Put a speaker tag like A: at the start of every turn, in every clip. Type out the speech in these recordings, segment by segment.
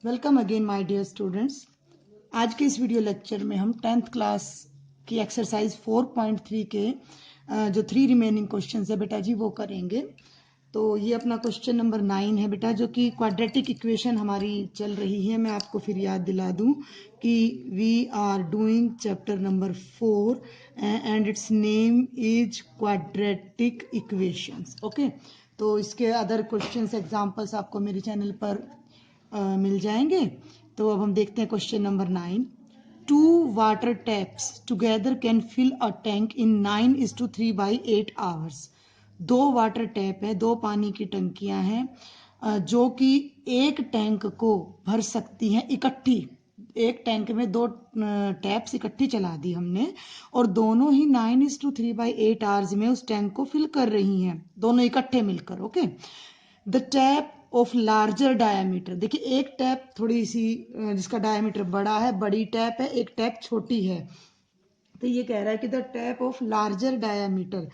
A: Welcome again my dear students. आज के इस वीडियो लेक्चर में हम 10th क्लास की एक्सरसाइज 4.3 के जो 3 रिमेनिंग क्वेश्चन है बेटा जी वो करेंगे। तो ये अपना क्वेश्चन नंबर 9 है बेटा, जो कि क्वाड्रेटिक इक्वेशन हमारी चल रही है। मैं आपको फिर याद दिला दूं कि we are doing chapter number 4 and it's name is quadratic equations. Okay, तो इसके अदर क्वेश्चंस एग्जांपल्स आपको मेरे चैनल पर मिल जाएंगे। तो अब हम देखते हैं question number 9। Two water taps together can fill a tank in 9:3/8 hours. दो वाटर टैप है, दो पानी की टंकियां हैं जो कि एक टैंक को भर सकती हैं इकट्ठी। एक टैंक में दो टैप्स इकट्ठी चला दी हमने और दोनों ही 9:3/8 आवर्स में उस टैंक को फिल कर रही हैं, दोनों इकट्ठे मिलकर। Okay, the tap of larger diameter, देखिए एक टैप थोड़ी सी जिसका डायामीटर बड़ा है, बड़ी टैप है, एक टैप छोटी है। तो ये कह रहा है कि the tap of larger diameter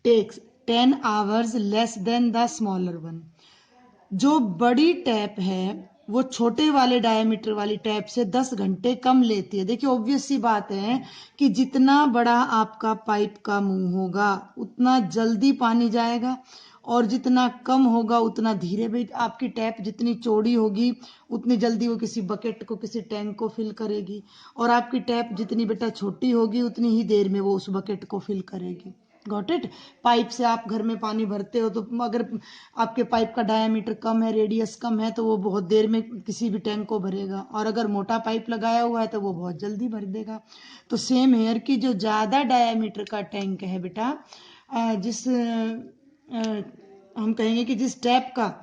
A: takes 10 hours less than the smaller one. जो बड़ी टैप है वो छोटे वाले डायमीटर वाली टैप से 10 घंटे कम लेती है। देखिए ऑब्वियस सी बात है कि जितना बड़ा आपका पाइप का मुंह होगा उतना जल्दी पानी जाएगा और जितना कम होगा उतना धीरे। भी आपकी टैप जितनी चौड़ी होगी उतनी जल्दी वो किसी बकेट को, किसी टैंक को फिल करेगी, और आपकी टैप जितनी बेटा छोटी होगी उतनी ही देर में वो उस बकेट को फिल करेगी। Got it. पाइप से आप घर में पानी भरते हो तो अगर आपके पाइप का डायामीटर कम है, रेडियस कम है, तो वो बहुत देर में किसी भी टैंक को भरेगा, और अगर मोटा पाइप लगाया हुआ है तो वो बहुत जल्दी भर देगा। तो सेम हेयर की जो ज़्यादा डायामीटर का टैंक है बेटा, हम कहेंगे कि जिस टैप का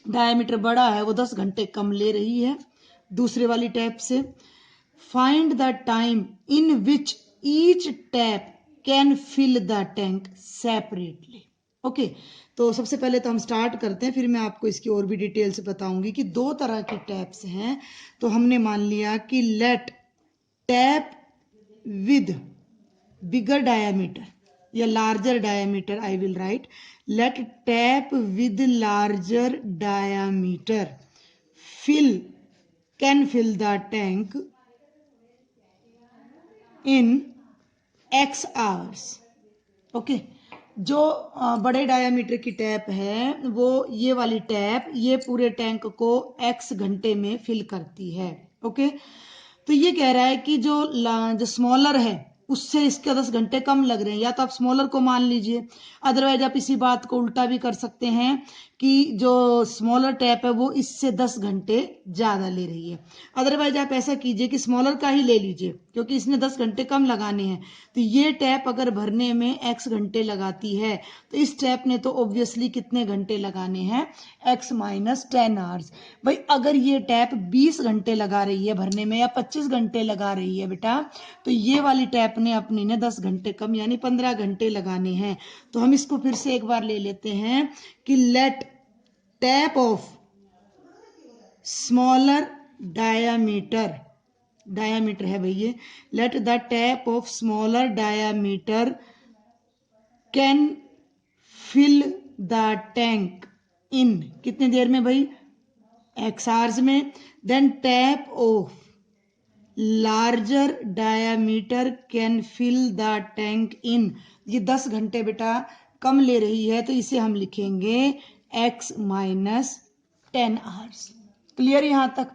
A: डायामीटर बड़ा है वो 10 घंटे कम ले रही है दूसरे वाली टैप से। Find the time in which each tap can fill the tank separately. Okay, तो सबसे पहले तो हम स्टार्ट करते हैं, फिर मैं आपको इसकी और भी डिटेल से बताऊंगी कि दो तरह की टैप्स हैं। तो हमने मान लिया कि let tap with bigger diameter या larger diameter, I will write let tap with larger diameter fill can fill the tank in x hours। Okay, जो बड़े डायामीटर की टैप है वो ये वाली टैप ये पूरे टैंक को x घंटे में फिल करती है। ओके, तो ये कह रहा है कि जो स्मॉलर है उससे इसके 10 घंटे कम लग रहे हैं। या तो आप स्मॉलर को मान लीजिए, अदरवाइज आप इसी बात को उल्टा भी कर सकते हैं कि जो स्मॉलर टैप है वो इससे 10 घंटे ज़्यादा ले रही है। अदरवाइज आप ऐसा कीजिए कि स्मॉलर का ही ले लीजिए क्योंकि इसने 10 घंटे कम लगाने हैं। तो ये टैप अगर भरने में x घंटे लगाती है तो इस टैप ने तो ऑब्वियसली कितने घंटे लगाने हैं, x माइनस 10 आवर्स। भाई अगर ये टैप 20 घंटे लगा रही है भरने में या 25 घंटे लगा रही है बेटा, तो ये वाली टैप ने अपनी ने 10 घंटे कम यानी 15 घंटे लगाने हैं। तो हम इसको फिर से एक बार ले लेते हैं कि let tap of smaller diameter, diameter है भैया, let the tap of smaller diameter can fill the tank in कितनी देर में भाई, x आवर्स में। Then tap of larger diameter can fill the tank in, ये 10 घंटे बेटा कम ले रही है तो इसे हम लिखेंगे x माइनस 10 आवर्स। क्लियर यहां तक।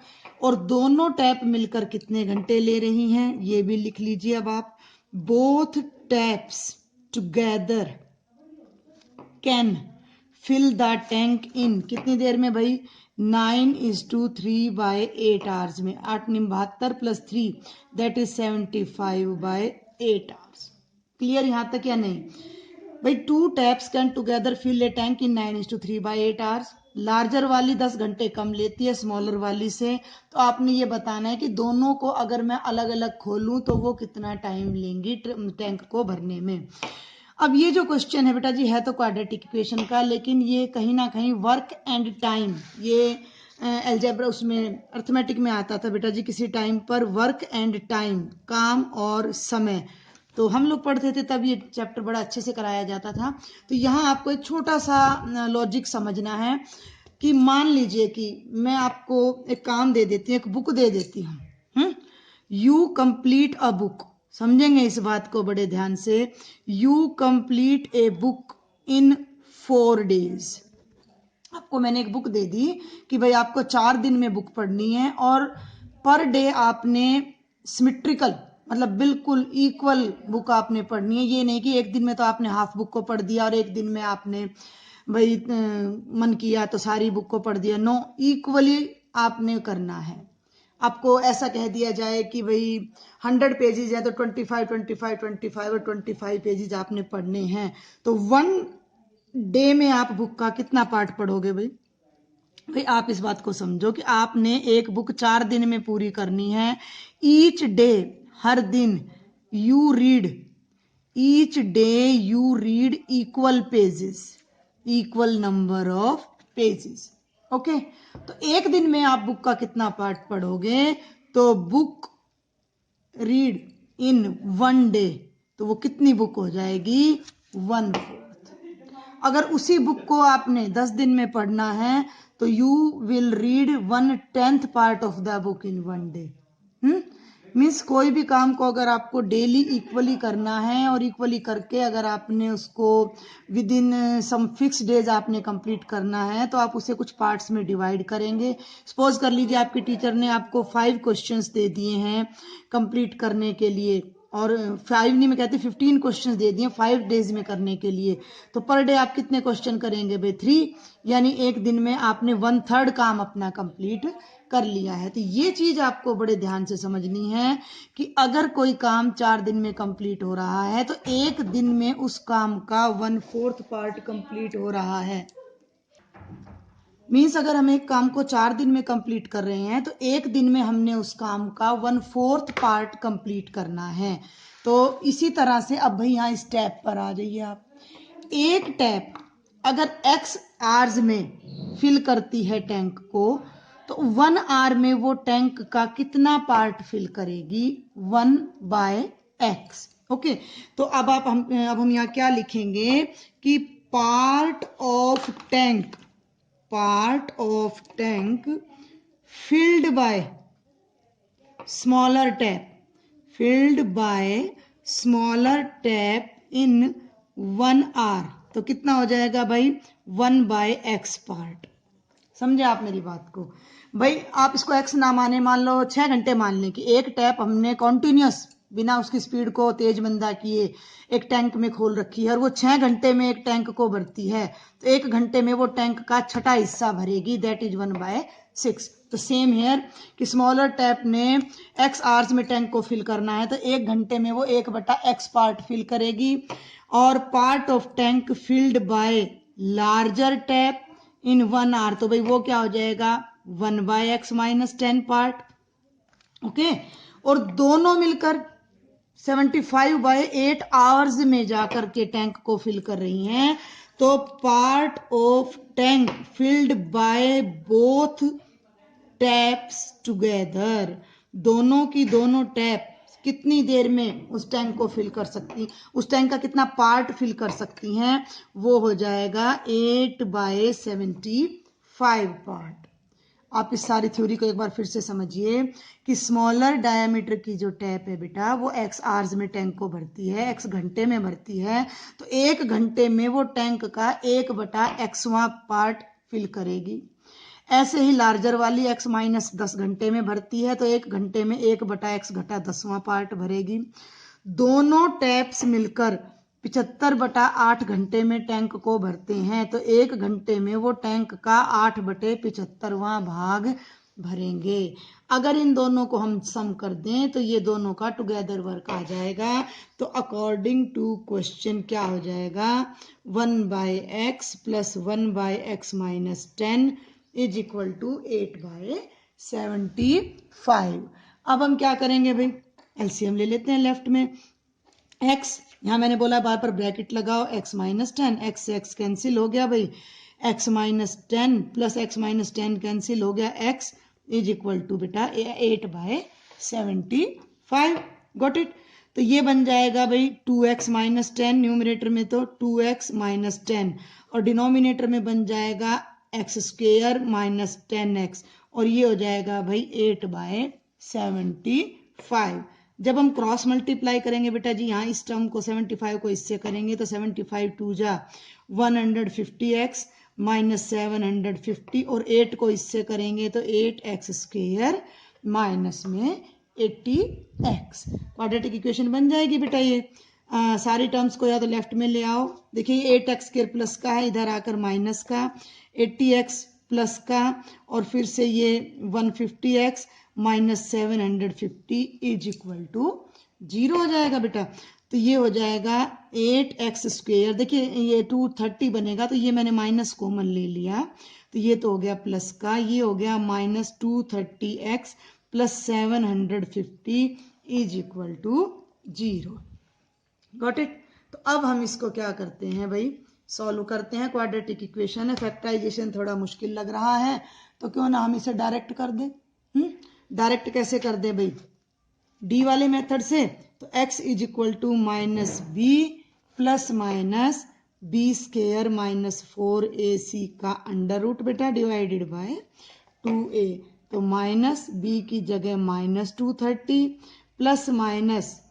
A: और दोनों टैप मिलकर कितने घंटे ले रही हैं ये भी लिख लीजिए अब आप। Both taps together can fill the tank in कितनी देर में भाई, 9:3/8 आवर्स में। 8 × 72 plus 3 that is 75/8 hours. Clear यहां तक या नहीं भाई। Two taps can together fill a tank in 9:3/8 hours. Larger वाली 10 घंटे कम लेती है स्मॉलर वाली से, तो आपने ये बताना है कि दोनों को अगर मैं अलग अलग खोलूं तो वो कितना टाइम लेंगी टैंक को भरने में। अब ये जो क्वेश्चन है बेटा जी है तो क्वाड्रेटिक इक्वेशन का, लेकिन ये कहीं ना कहीं वर्क एंड टाइम, ये अलजेब्रा उसमें अर्थमेटिक में आता था बेटा जी, किसी टाइम पर वर्क एंड टाइम, काम और समय। तो हम लोग पढ़ते थे तब ये चैप्टर बड़ा अच्छे से कराया जाता था। तो यहाँ आपको एक छोटा सा लॉजिक समझना है कि मान लीजिए कि मैं आपको एक काम दे देती हूँ, एक बुक दे देती हूँ, यू कंप्लीट अ बुक। समझेंगे इस बात को बड़े ध्यान से। You complete a book in 4 days। आपको मैंने एक बुक दे दी कि भाई आपको 4 दिन में बुक पढ़नी है, और पर डे आपने सिमेट्रिकल मतलब बिल्कुल इक्वल बुक आपने पढ़नी है। ये नहीं कि एक दिन में तो आपने हाफ बुक को पढ़ दिया और एक दिन में आपने भाई मन किया तो सारी बुक को पढ़ दिया। नो, इक्वली आपने करना है। आपको ऐसा कह दिया जाए कि भाई 100 पेजेज है तो 25 25 25 और 25 पेजेज आपने पढ़ने हैं, तो 1 डे में आप बुक का कितना पार्ट पढ़ोगे भाई? भाई आप इस बात को समझो कि आपने एक बुक 4 दिन में पूरी करनी है। ईच डे, हर दिन, you read, each day you read equal pages, equal number of pages. Okay, तो एक दिन में आप बुक का कितना पार्ट पढ़ोगे? तो बुक रीड इन 1 डे, तो वो कितनी बुक हो जाएगी? 1/4। अगर उसी बुक को आपने 10 दिन में पढ़ना है तो you will read 1/10 part of the book in 1 day. Means कोई भी काम को अगर आपको डेली इक्वली करना है और इक्वली करके अगर आपने उसको within some fix days आपने कंप्लीट करना है, तो आप उसे कुछ पार्ट्स में डिवाइड करेंगे। सपोज कर लीजिए आपके टीचर ने आपको 5 क्वेश्चंस दे दिए हैं कंप्लीट करने के लिए, और 5 नहीं, मैं कहती 15 क्वेश्चंस दे दिए 5 डेज में करने के लिए, तो पर डे आप कितने क्वेश्चन करेंगे भाई? 3। यानी एक दिन में आपने 1/3 काम अपना कंप्लीट कर लिया है। तो ये चीज आपको बड़े ध्यान से समझनी है कि अगर कोई काम 4 दिन में कंप्लीट हो रहा है तो एक दिन में उस काम का 1/4 पार्ट कंप्लीट हो रहा है। मीन्स अगर हम एक काम को 4 दिन में कंप्लीट कर रहे हैं तो एक दिन में हमने उस काम का 1/4 पार्ट कंप्लीट करना है। तो इसी तरह से अब भाई यहाँ इस टैप पर आ जाइए आप। एक टैप अगर x आवर्स में फिल करती है टैंक को, तो 1 आवर में वो टैंक का कितना पार्ट फिल करेगी? 1/x। ओके, तो अब हम यहाँ क्या लिखेंगे कि part of tank filled by smaller tap in 1 hour। तो कितना हो जाएगा भाई? 1/x part. समझे आप मेरी बात को? भाई आप इसको x ना माने, मान लो 6 घंटे मान लें कि एक टैप हमने कॉन्टिन्यूस बिना उसकी स्पीड को तेज मंदा किए एक टैंक में खोल रखी है और वो 6 घंटे में एक टैंक को भरती है, तो 1 घंटे में वो टैंक का छठा हिस्सा भरेगी, दैट इज 1/6। तो सेम हेयर कि स्मॉलर टैप ने x आवर्स में टैंक को फिल करना है तो 1 घंटे में वो 1/x पार्ट फिल करेगी। और part of tank filled by larger tap in 1 hour, तो भाई वो क्या हो जाएगा? 1/x - 10 part. ओके, और दोनों मिलकर 75/8 आवर्स में जाकर के टैंक को फिल कर रही हैं। तो part of tank filled by both taps together, दोनों की दोनों टैप कितनी देर में उस टैंक को फिल कर सकती, उस टैंक का कितना पार्ट फिल कर सकती हैं? वो हो जाएगा 8/75 पार्ट। आप इस सारी थ्योरी को एक बार फिर से समझिए कि स्मॉलर डायमीटर की जो टैप है बेटा वो x आवर्स में टैंक को भरती है, x घंटे में भरती है, तो 1 घंटे में वो टैंक का 1/xवां पार्ट फिल करेगी। ऐसे ही लार्जर वाली x - 10 घंटे में भरती है, तो 1 घंटे में 1/x घटा 10वां पार्ट भरेगी। दोनों टैप्स मिलकर 75/8 घंटे में टैंक को भरते हैं, तो 1 घंटे में वो टैंक का 8/75वां भाग भरेंगे। अगर इन दोनों को हम सम कर दें तो ये दोनों का टुगेदर वर्क आ जाएगा। तो अकॉर्डिंग टू क्वेश्चन क्या हो जाएगा? 1/x + 1/x - 10 is equal to 8/75। अब हम क्या करेंगे भाई? एलसीएम ले लेते हैं लेफ्ट में। x, यहां मैंने बोला बार पर ब्रैकेट लगाओ, x - 10, x से x कैंसिल हो गया भाई, x - 10 + x - 10 कैंसिल हो गया, x इज इक्वल टू बेटा 8/75। Got it? तो ये बन जाएगा भाई 2x - 10 न्यूमरेटर में, तो 2x - 10, और डिनोमिनेटर में बन जाएगा एक्स स्क्वेयर माइनस 10x, और ये हो जाएगा भाई 8/75। जब हम क्रॉस मल्टीप्लाई करेंगे बेटा जी, यहाँ इस टर्म को 75 को इससे करेंगे तो 75 2 जा 150x माइनस 750, और 8 को इससे करेंगे तो 8x स्क्वेयर माइनस में 80x। क्वाड्रेटिक इक्वेशन बन जाएगी बेटा ये। सारी टर्म्स को या तो लेफ्ट में ले आओ। देखिए 8x स्क्वेयर प्लस का है, इधर आकर माइनस का, 80x प्लस का, और फिर से ये 150x minus 750 is equal to 0 हो जाएगा बेटा। तो ये हो जाएगा 8x स्क्वेयर, देखिए ये 230 बनेगा, तो ये मैंने माइनस कॉमन ले लिया, तो ये तो हो गया प्लस का, ये हो गया minus 230x plus 750 is equal to 0। Got it. तो अब हम इसको क्या करते हैं भाई, सॉल्व करते हैं। क्वाड्रेटिक इक्वेशन है, फैक्टराइजेशन थोड़ा मुश्किल लग रहा है, तो क्यों ना हम इसे डायरेक्ट कर दें। डायरेक्ट कैसे कर दें भाई, डी वाले मेथड से। तो x is equal to minus b plus minus b square minus 4ac का अंडर रूट बेटा डिवाइडेड बाय 2a। तो माइनस बी की जगह माइनस 230 प्लस माइनस,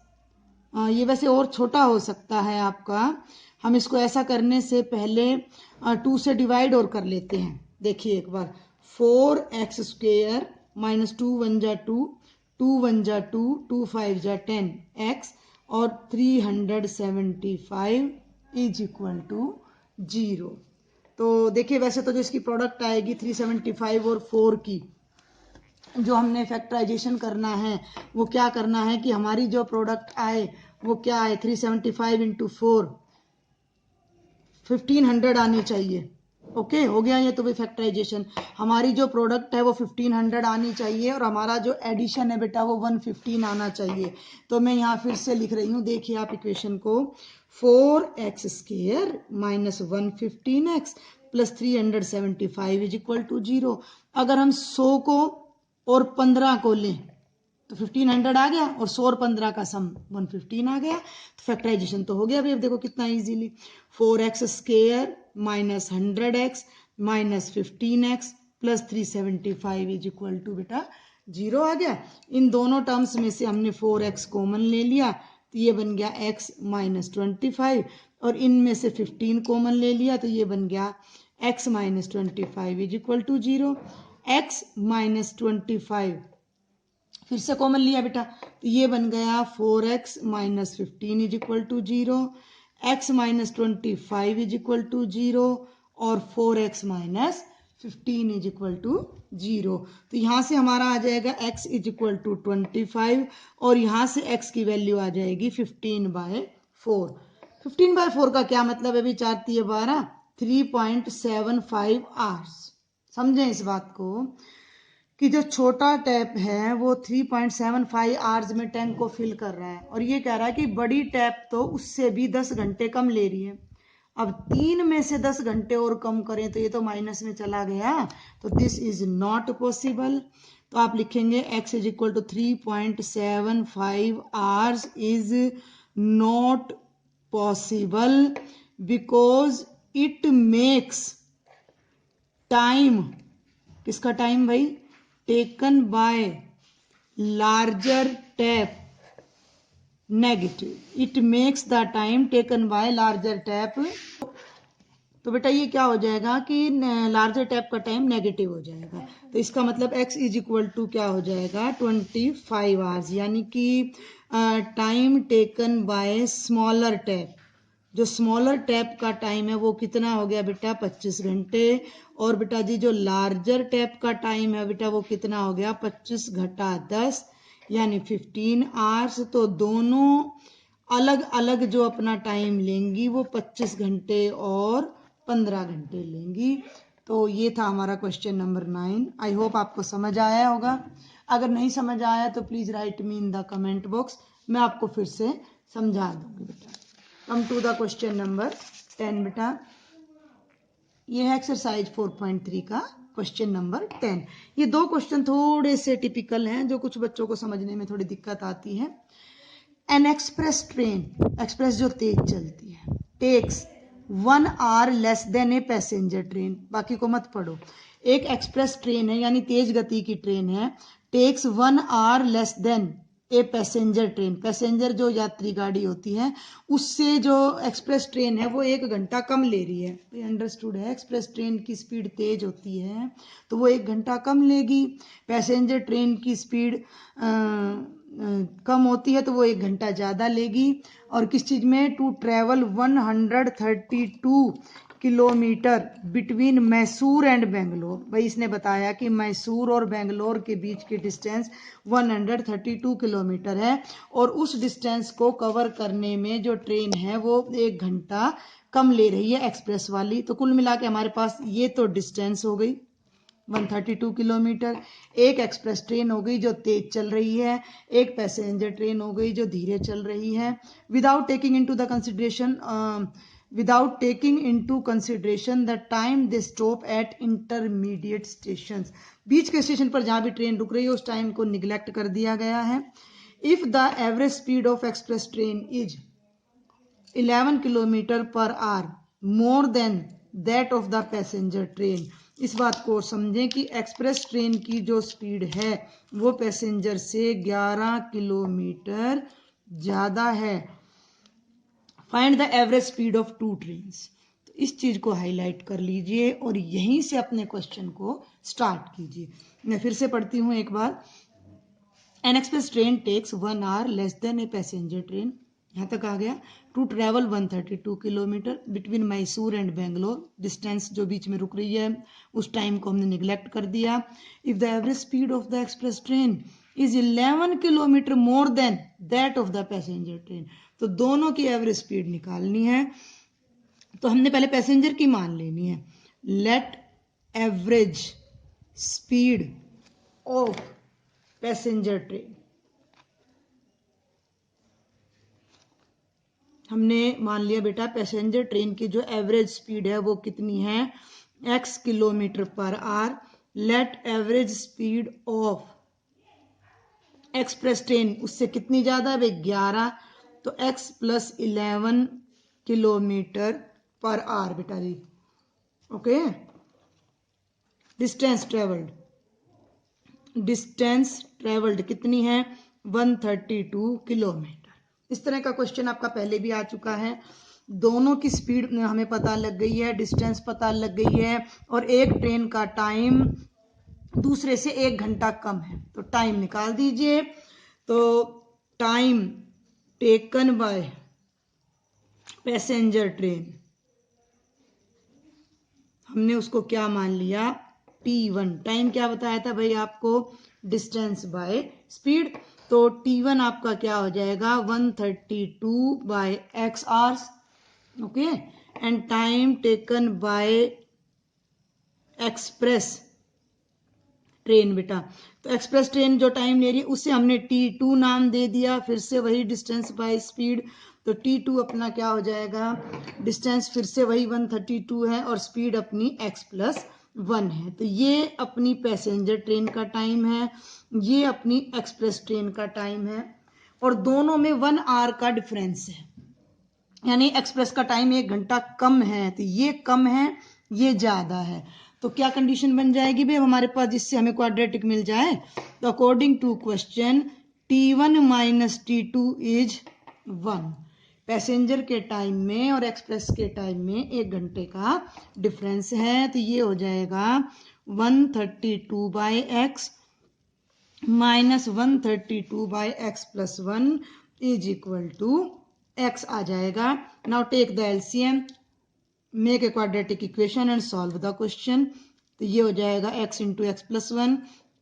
A: ये वैसे और छोटा हो सकता है आपका, हम इसको ऐसा करने से पहले 2 से डिवाइड और कर लेते हैं। देखिए एक बार, 4x स्क्वेयर माइनस 2 1 जा 2, 2 1 जा 2, 2 5 जा 10x, और 375 इज इक्वल टू 0। तो देखिए वैसे तो जो इसकी प्रोडक्ट आएगी 375 और 4 की, जो हमने फैक्टराइजेशन करना है वो क्या करना है कि हमारी जो प्रोडक्ट आए वो क्या है, 375 इंटू 4 1500 आनी चाहिए। ओके हो गया ये तो भी फैक्टराइजेशन। हमारी जो प्रोडक्ट है वो 1500 आनी चाहिए, और हमारा जो एडिशन है बेटा वो 115 आना चाहिए। तो मैं यहाँ फिर से लिख रही हूँ, देखिए आप इक्वेशन को, 4x square minus 115x plus 375 is equal to 0। अगर हम 100 को और 15 को लें तो 1500 आ गया, और 100 और 15 का सम 115 आ गया। तो फैक्टराइजेशन तो हो गया भाई। अब देखो कितना easily, 4x square minus 100x minus 15x plus 375 is equal to बेटा 0 आ गया। इन दोनों टर्म्स में से हमने 4x कॉमन ले लिया, तो ये बन गया x माइनस 25, और इनमें से 15 कॉमन ले लिया, तो ये बन गया x minus 25 is equal to 0। x minus 25 फिर से कॉमन लिया बेटा, तो ये बन गया 4x minus 15 is equal to 0, x minus 25 is equal to 0, और 4x minus 15 is equal to 0। तो यहाँ से हमारा आ जाएगा x इज इक्वल टू 25, और यहाँ से x की वैल्यू आ जाएगी 15/4। 15/4 का क्या मतलब है भी, 4 × 12 3.75 आवर्स। समझें इस बात को कि जो छोटा टैप है वो 3.75 आवर्स में टैंक को फिल कर रहा है, और ये कह रहा है कि बड़ी टैप तो उससे भी 10 घंटे कम ले रही है। अब 3 में से 10 घंटे और कम करें तो ये तो माइनस में चला गया, तो दिस इज नॉट पॉसिबल। तो आप लिखेंगे x is equal to 3.75 hours is not possible because it makes time, किसका टाइम भाई, taken by larger tap negative. It makes the time taken by larger tap. तो बेटा ये क्या हो जाएगा कि लार्जर टैप का टाइम नेगेटिव हो जाएगा, तो इसका मतलब x इज इक्वल टू क्या हो जाएगा 25 आवर्स, यानी कि time taken bye smaller tap. जो स्मॉलर टैप का टाइम है वो कितना हो गया बेटा 25 घंटे, और बेटा जी जो लार्जर टैप का टाइम है बेटा वो कितना हो गया 25 घटा 10 यानी 15 आवर्स। तो दोनों अलग अलग जो अपना टाइम लेंगी वो 25 घंटे और 15 घंटे लेंगी। तो ये था हमारा क्वेश्चन नंबर 9। आई होप आपको समझ आया होगा। अगर नहीं समझ आया तो please write me in the comment box, मैं आपको फिर से समझा दूंगी बेटा। Come to the question number 10 बेटा, ये है एक्सरसाइज 4.3 का क्वेश्चन नंबर 10। ये दो क्वेश्चन थोड़े से टिपिकल हैं जो कुछ बच्चों को समझने में थोड़ी दिक्कत आती है। एन एक्सप्रेस ट्रेन, एक्सप्रेस जो तेज चलती है, takes 1 hour less than a passenger train, बाकी को मत पढ़ो। एक एक्सप्रेस ट्रेन है यानी तेज गति की ट्रेन है, takes 1 hour less than a passenger train, passenger जो यात्री गाड़ी होती है उससे जो एक्सप्रेस ट्रेन है वो 1 घंटा कम ले रही है। तो अंडरस्टूड है, एक्सप्रेस ट्रेन की स्पीड तेज होती है तो वो 1 घंटा कम लेगी, पैसेंजर ट्रेन की स्पीड कम होती है तो वो 1 घंटा ज़्यादा लेगी। और किस चीज़ में, to travel 132 kilometre between Mysore and Bangalore. भाई इसने बताया कि मैसूर और बेंगलोर के बीच की डिस्टेंस 132 किलोमीटर है और उस डिस्टेंस को कवर करने में जो ट्रेन है वो 1 घंटा कम ले रही है एक्सप्रेस वाली। तो कुल मिला के हमारे पास ये तो डिस्टेंस हो गई 132 किलोमीटर, एक एक्सप्रेस ट्रेन हो गई जो तेज चल रही है, एक पैसेंजर ट्रेन हो गई जो धीरे चल रही है। Without taking into consideration the time they stop at intermediate stations, बीच के स्टेशन पर जहां भी ट्रेन रुक रही है उस टाइम को निगलेक्ट कर दिया गया है। If the average speed of express train is 11 kilometre per our more than that of the passenger train, इस बात को समझें कि एक्सप्रेस ट्रेन की जो स्पीड है वो पैसेंजर से 11 किलोमीटर ज़्यादा है। Find the average speed of 2 trains, तो इस चीज़ को हाईलाइट कर लीजिए और यहीं से अपने क्वेश्चन को स्टार्ट कीजिए। मैं फिर से पढ़ती हूँ एक बार। An express train takes 1 hour less than a passenger train, यहाँ तक आ गया। To travel 132 kilometre between Mysore and Bangalore, distance जो बीच में रुक रही है उस टाइम को हमने निगलेक्ट कर दिया। If the average speed of the express train is 11 kilometre more than that of the passenger train, तो दोनों की एवरेज स्पीड निकालनी है। तो हमने पहले पैसेंजर की मान लेनी है। Let average speed of passenger train, हमने मान लिया बेटा पैसेंजर ट्रेन की जो एवरेज स्पीड है वो कितनी है, x kilometre per hour. Let average speed of express train उससे कितनी ज़्यादा है भाई 11, तो x + 11 किलोमीटर पर आवर बेटा जी। ओके, डिस्टेंस ट्रेवल्ड कितनी है 132 किलोमीटर। इस तरह का क्वेश्चन आपका पहले भी आ चुका है। दोनों की स्पीड हमें पता लग गई है, डिस्टेंस पता लग गई है और एक ट्रेन का टाइम दूसरे से 1 घंटा कम है, तो टाइम निकाल दीजिए। तो time taken by passenger train हमने उसको क्या मान लिया T1। टाइम क्या बताया था भाई आपको, डिस्टेंस बाय स्पीड। तो T1 आपका क्या हो जाएगा 132 by x hours. Okay, and time taken by express train बेटा, तो एक्सप्रेस ट्रेन जो टाइम ले रही है उससे हमने T2 नाम दे दिया, फिर से वही डिस्टेंस बाय स्पीड। तो T2 अपना क्या हो जाएगा, डिस्टेंस फिर से वही 132 है और स्पीड अपनी x + 1 है। तो ये अपनी पैसेंजर ट्रेन का टाइम है, ये अपनी एक्सप्रेस ट्रेन का टाइम है और दोनों में 1 आवर का डिफरेंस है, यानी एक्सप्रेस का टाइम 1 घंटा कम है, तो ये कम है ये ज़्यादा है। तो क्या कंडीशन बन जाएगी भाई हमारे पास जिससे हमें क्वाड्रेटिक मिल जाए। तो according to question T1 - T2 is 1, passenger के टाइम में और एक्सप्रेस के टाइम में 1 घंटे का डिफरेंस है। तो ये हो जाएगा 132 by x - 132 by x + 1 is equal to x आ जाएगा। Now take the LCM, make a quadratic equation and solve the question. तो ये हो जाएगा x × x + 1,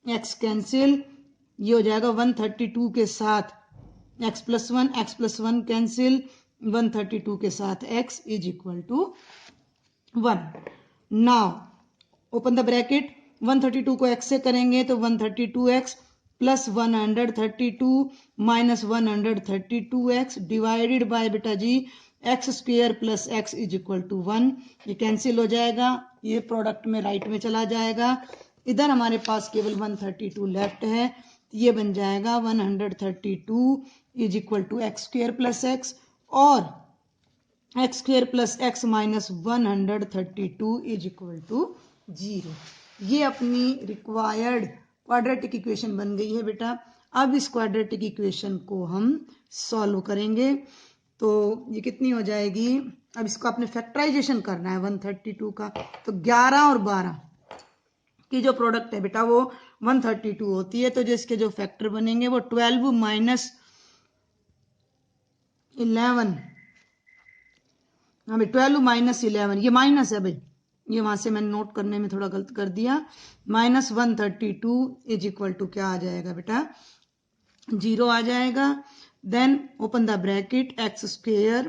A: x कैंसिल, ये हो जाएगा 132 के साथ x + 1 कैंसिल, 132 के साथ x is equal to 1। Now open the bracket, 132 को x से करेंगे तो 132x + 132 - 132x डिवाइडेड बाय बेटा जी x² + x is equal to 1। ये कैंसिल हो जाएगा, ये प्रोडक्ट में राइट में चला जाएगा, इधर हमारे पास केवल 132 लेफ्ट है, ये बन जाएगा 132 is equal to x² + x और x square plus x minus 132 is equal to 0। ये अपनी रिक्वायर्ड क्वाड्रेटिक इक्वेशन बन गई है बेटा। अब इस क्वाड्रेटिक इक्वेशन को हम सॉल्व करेंगे। तो ये कितनी हो जाएगी, अब इसको आपने फैक्टराइजेशन करना है 132 का, तो 11 और 12 की जो प्रोडक्ट है बेटा वो 132 होती है। तो जो इसके जो फैक्टर बनेंगे वो 12 माइनस 11, हाँ भाई 12 माइनस 11, ये माइनस है भाई, ये वहां से मैंने नोट करने में थोड़ा गलत कर दिया। माइनस 132 इज इक्वल टू क्या आ जाएगा बेटा, 0 आ जाएगा। Then open the bracket, x square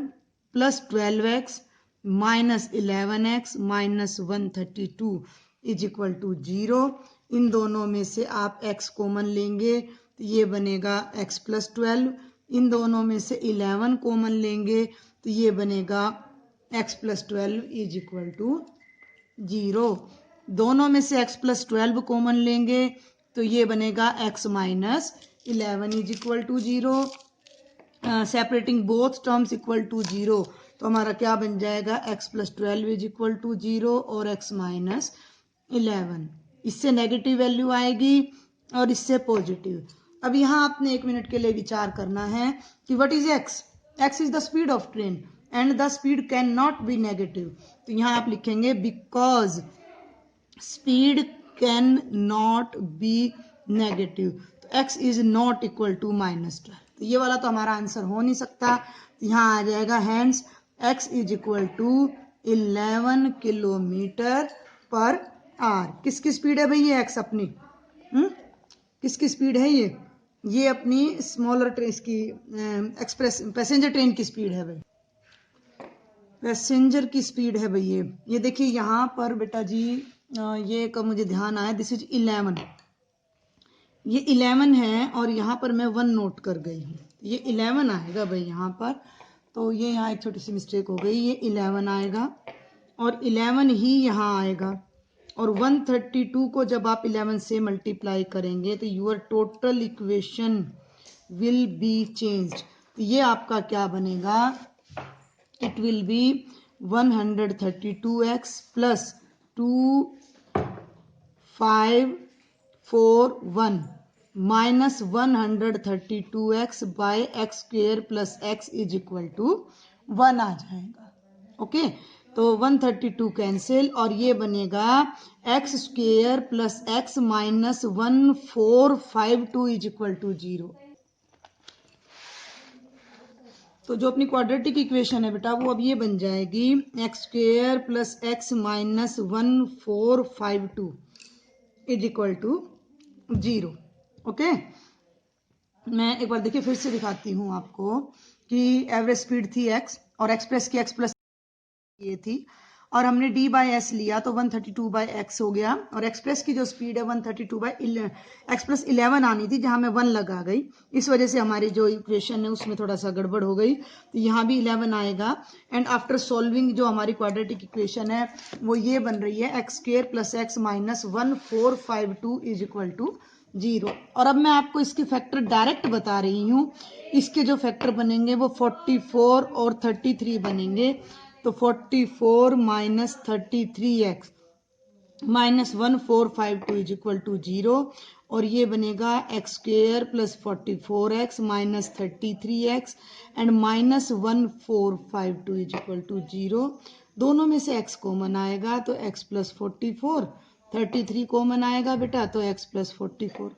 A: plus 12x minus 11x minus 132 is equal to 0। इन दोनों में से आप x कॉमन लेंगे तो ये बनेगा x प्लस 12। इन दोनों में से 11 कॉमन लेंगे तो ये बनेगा x plus 12 is equal to 0। दोनों में से x प्लस 12 कॉमन लेंगे तो ये बनेगा x minus 11 is equal to 0। Separating both terms equal to 0, तो हमारा क्या बन जाएगा, x plus 12 is equal to 0 और x माइनस 11। इससे नेगेटिव वैल्यू आएगी और इससे पॉजिटिव। अब यहाँ आपने 1 मिनट के लिए विचार करना है कि what is x, x is the speed of train and the speed can not be negative. तो यहाँ आप लिखेंगे because speed can not be negative, तो x is not equal to -12। तो ये वाला तो हमारा आंसर हो नहीं सकता। तो यहाँ आ जाएगा hence x is equal to 11 kilometre per hour. किसकी स्पीड है भाई ये x अपनी, किसकी स्पीड है ये अपनी स्मॉलर ट्रेन की एक्सप्रेस पैसेंजर ट्रेन की स्पीड है भाई, पैसेंजर की स्पीड है भाई ये देखिए यहाँ पर बेटा जी, ये कब मुझे ध्यान आया, दिस इज 11, ये 11 है और यहाँ पर मैं 1 नोट कर गई हूँ, ये 11 आएगा भाई यहाँ पर। तो ये यहाँ एक छोटी सी मिस्टेक हो गई, ये 11 आएगा और 11 ही यहाँ आएगा। और 132 को जब आप 11 से मल्टीप्लाई करेंगे तो your total equation will be changed. तो ये आपका क्या बनेगा, it will be 132x plus 2541 minus 132x by x square plus x is equal to 1 आ जाएगा। ओके तो 132 कैंसिल और ये बनेगा x square plus x minus 1452 is equal to 0। तो जो अपनी क्वाड्रेटिक इक्वेशन है बेटा वो अब ये बन जाएगी x square plus x minus 1452 is equal to 0। Okay मैं एक बार देखिए फिर से दिखाती हूँ आपको कि एवरेज स्पीड थी x और एक्सप्रेस की x प्लस ये थी और हमने d बाई एस लिया तो 132 बाई एक्स हो गया और एक्सप्रेस की जो स्पीड है 132 बाई एक्स प्लस 11 आनी थी जहां मैं 1 लगा गई, इस वजह से हमारी जो इक्वेशन है उसमें थोड़ा सा गड़बड़ हो गई। तो यहाँ भी 11 आएगा एंड आफ्टर सॉल्विंग जो हमारी क्वाड्रेटिक इक्वेशन है वो ये बन रही है x square plus x minus 1452 is equal to 0। और अब मैं आपको इसके फैक्टर डायरेक्ट बता रही हूँ, इसके जो फैक्टर बनेंगे वो 44 और 33 बनेंगे। तो 44 minus 33x minus 1452 is equal to 0 और ये बनेगा x square plus 44x minus 33x and minus 1452 is equal to 0। दोनों में से x कॉमन आएगा तो x प्लस 44, 33 कॉमन आएगा बेटा तो x प्लस 44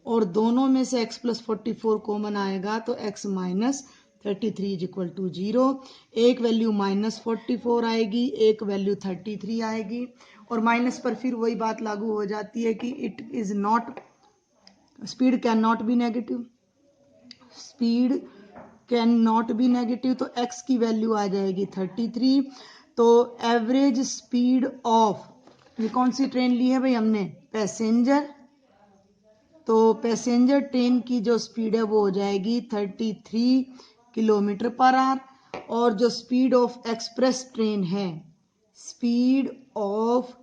A: और दोनों में से x प्लस 44 कॉमन आएगा तो x minus 33 is equal to 0। एक वैल्यू माइनस 44 आएगी, एक वैल्यू 33 आएगी और माइनस पर फिर वही बात लागू हो जाती है कि it is not, speed can not be negative, speed can not be negative. तो x की वैल्यू आ जाएगी 33। तो एवरेज स्पीड ऑफ, ये कौन सी ट्रेन ली है भाई हमने, पैसेंजर, तो पैसेंजर ट्रेन की जो स्पीड है वो हो जाएगी 33 किलोमीटर पर आवर और जो स्पीड ऑफ एक्सप्रेस ट्रेन है, स्पीड ऑफ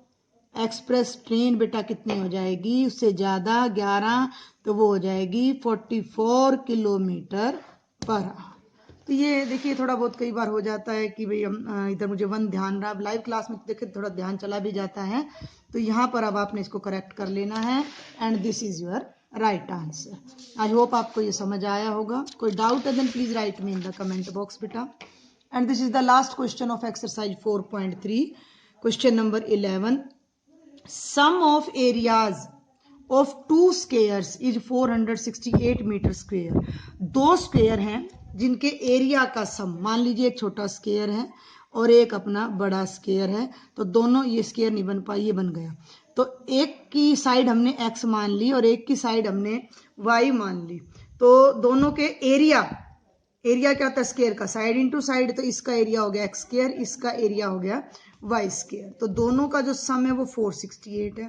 A: एक्सप्रेस ट्रेन बेटा कितनी हो जाएगी, उससे ज़्यादा 11, तो वो हो जाएगी 44 किलोमीटर पर आवर। तो ये देखिए थोड़ा बहुत कई बार हो जाता है कि भाई हम इधर मुझे वन ध्यान रहा, लाइव क्लास में देखिए थोड़ा ध्यान चला भी जाता है। तो यहाँ पर अब आपने इसको करेक्ट कर लेना है and this is your right answer. I hope आपको ये समझ आया होगा। कोई डाउट है then please write me in the comment box बेटा। And this is the last question of exercise 4.3, question number 11। Sum of areas of two squares is 468 metre square. दो square हैं जिनके एरिया का सम, मान लीजिए एक छोटा स्क्वेयर है और एक अपना बड़ा स्क्वेयर है, तो दोनों, ये स्क्वेयर नहीं बन पाई, ये बन गया। तो एक की साइड हमने x मान ली और एक की साइड हमने y मान ली। तो दोनों के एरिया क्या होता है स्क्वेयर का, साइड इंटू साइड, तो इसका एरिया हो गया एक्स स्क्वेयर, इसका एरिया हो गया वाई स्क्वेयर। तो दोनों का जो सम है वो 468 है।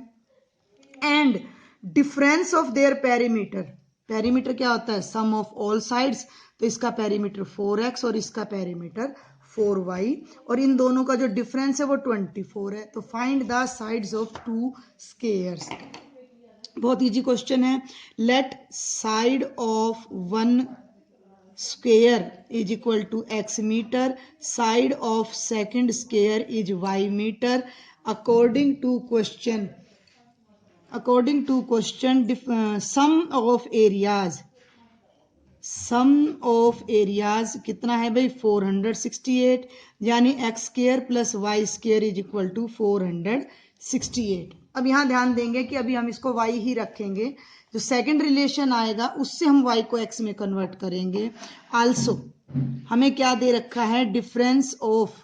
A: And difference of their perimeter, perimeter क्या होता है सम ऑफ ऑल साइड्स, तो इसका पेरीमीटर 4x और इसका पेरीमीटर 4y, और इन दोनों का जो डिफरेंस है वो 24 है। तो find the sides of two squares. बहुत इजी क्वेश्चन है। Let side of one square is equal to x meter, side of second square is y meter. According to question sum of areas कितना है भाई 468, यानी x square plus y square is equal to 468। अब यहाँ ध्यान देंगे कि अभी हम इसको y ही रखेंगे, जो सेकंड रिलेशन आएगा उससे हम y को x में कन्वर्ट करेंगे। आल्सो हमें क्या दे रखा है, difference of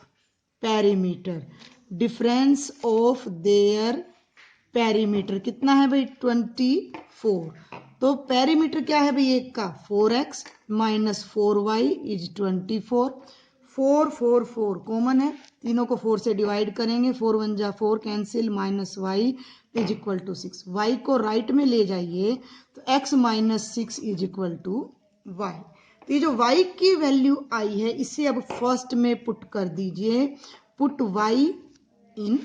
A: perimeter, difference of their perimeter कितना है भाई 24। तो पेरीमीटर क्या है भाई एक का 4x minus 4y is 24। 4 4 4 common है, तीनों को 4 से डिवाइड करेंगे, 4 1 जा 4 cancel, minus y is equal to 6। y को राइट में ले जाइए तो x minus 6 is equal to y। तो ये जो y की वैल्यू आई है इसे अब फर्स्ट में पुट कर दीजिए, पुट y इन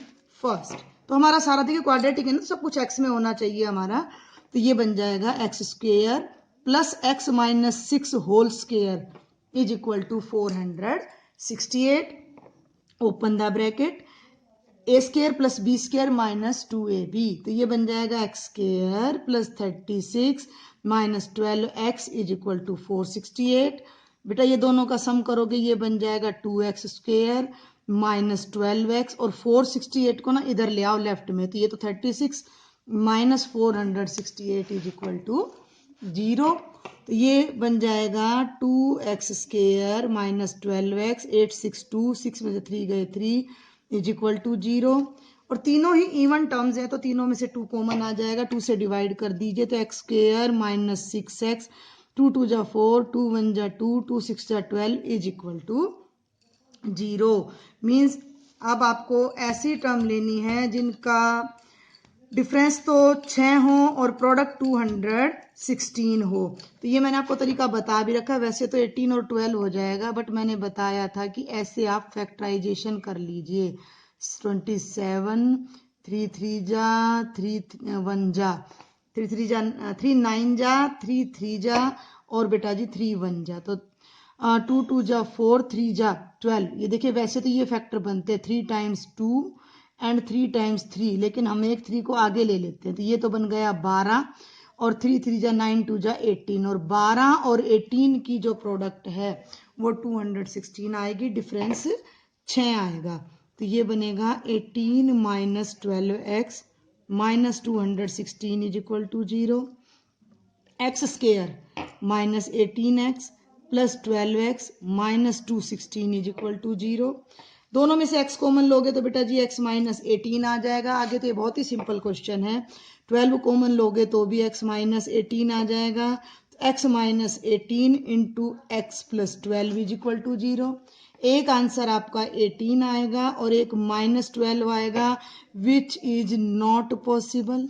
A: फर्स्ट। तो हमारा सारा देखिए क्वाड्रेटिक है ना, तो सब कुछ x में होना चाहिए हमारा। तो ये बन जाएगा x square plus x minus 6 whole square is equal to 468। Open the bracket, a square plus b square minus 2ab, तो ये बन जाएगा x square plus 36 minus 12x is equal to 468। बेटा ये दोनों का सम करोगे ये बन जाएगा 2x स्क्वेयर माइनस 12x, और 468 को ना इधर ले आओ लेफ्ट में, तो ये तो 36 माइनस 468 इज इक्वल टू 0। तो ये बन जाएगा 2x स्क्वेयर माइनस 12x, 8 6 2, 6 में से 3 गए 3 इज इक्वल टू 0। और तीनों ही इवन टर्म्स है तो तीनों में से 2 कॉमन आ जाएगा, 2 से डिवाइड कर दीजिए तो x स्क्वेयर माइनस 6x, 2 2 जा 4, 2 1 जा 2, 2 6 जा 12 इज इक्वल टू 0। मीन्स अब आपको ऐसी टर्म लेनी है जिनका डिफरेंस तो 6 हो और प्रोडक्ट 216 हो। तो ये मैंने आपको तरीका बता भी रखा है, वैसे तो 18 और 12 हो जाएगा, बट मैंने बताया था कि ऐसे आप फैक्टराइजेशन कर लीजिए। 27 3 3 जा 3 1 जा 3 3 जा 3 9 जा 3 3 जा और बेटा जी 3 1 जा, तो 2 2 जा 4, 3 जा 12। ये देखिए वैसे तो ये फैक्टर बनते हैं 3 टाइम्स 2 एंड 3 टाइम्स 3, लेकिन हम एक 3 को आगे ले लेते हैं, तो ये तो बन गया 12 और 3 3 जा 9, 2 जा 18, और 12 और 18 की जो प्रोडक्ट है वो 216 आएगी, डिफरेंस 6 आएगा। तो ये बनेगा 18 minus 12x minus 216 is equal to 0। X square minus 18x plus 12x minus 216 is equal to 0। दोनों में से x कॉमन लोगे तो बेटा जी x माइनस 18 आ जाएगा। आगे तो ये बहुत ही सिंपल क्वेश्चन है। 12 कॉमन लोगे तो भी x माइनस 18 आ जाएगा। तो x minus 18 into x plus 12 is equal to 0। एक आंसर आपका 18 आएगा और एक माइनस 12 आएगा, विच इज नॉट पॉसिबल।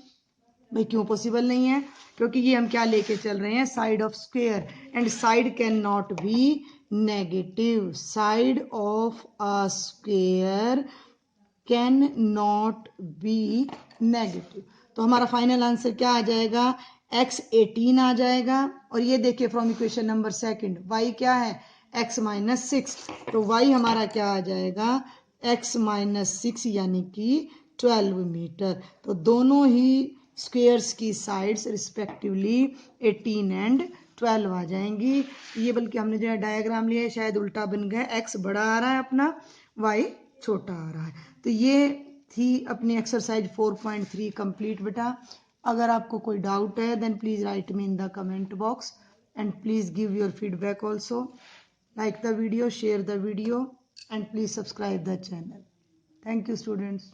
A: भाई क्यों पॉसिबल नहीं है, क्योंकि ये हम क्या लेके चल रहे हैं, side of square, and side can not be negative. Side of a square can not be negative. तो हमारा फाइनल आंसर क्या आ जाएगा, x 18 आ जाएगा। और ये देखिए from equation number second y क्या है, x माइनस 6, तो y हमारा क्या आ जाएगा x माइनस 6 यानी कि 12 मीटर। तो दोनों ही स्क्वेयर्स की साइड्स रिस्पेक्टिवली 18 एंड 12 आ जाएंगी। ये बल्कि हमने जो है डायग्राम लिया है शायद उल्टा बन गया, x बड़ा आ रहा है अपना, y छोटा आ रहा है। तो ये थी अपनी एक्सरसाइज 4.3 कंप्लीट बेटा। अगर आपको कोई डाउट है then please write me in the comment box and please give your feedback also. Like the video, share the video and please subscribe the channel. Thank you students.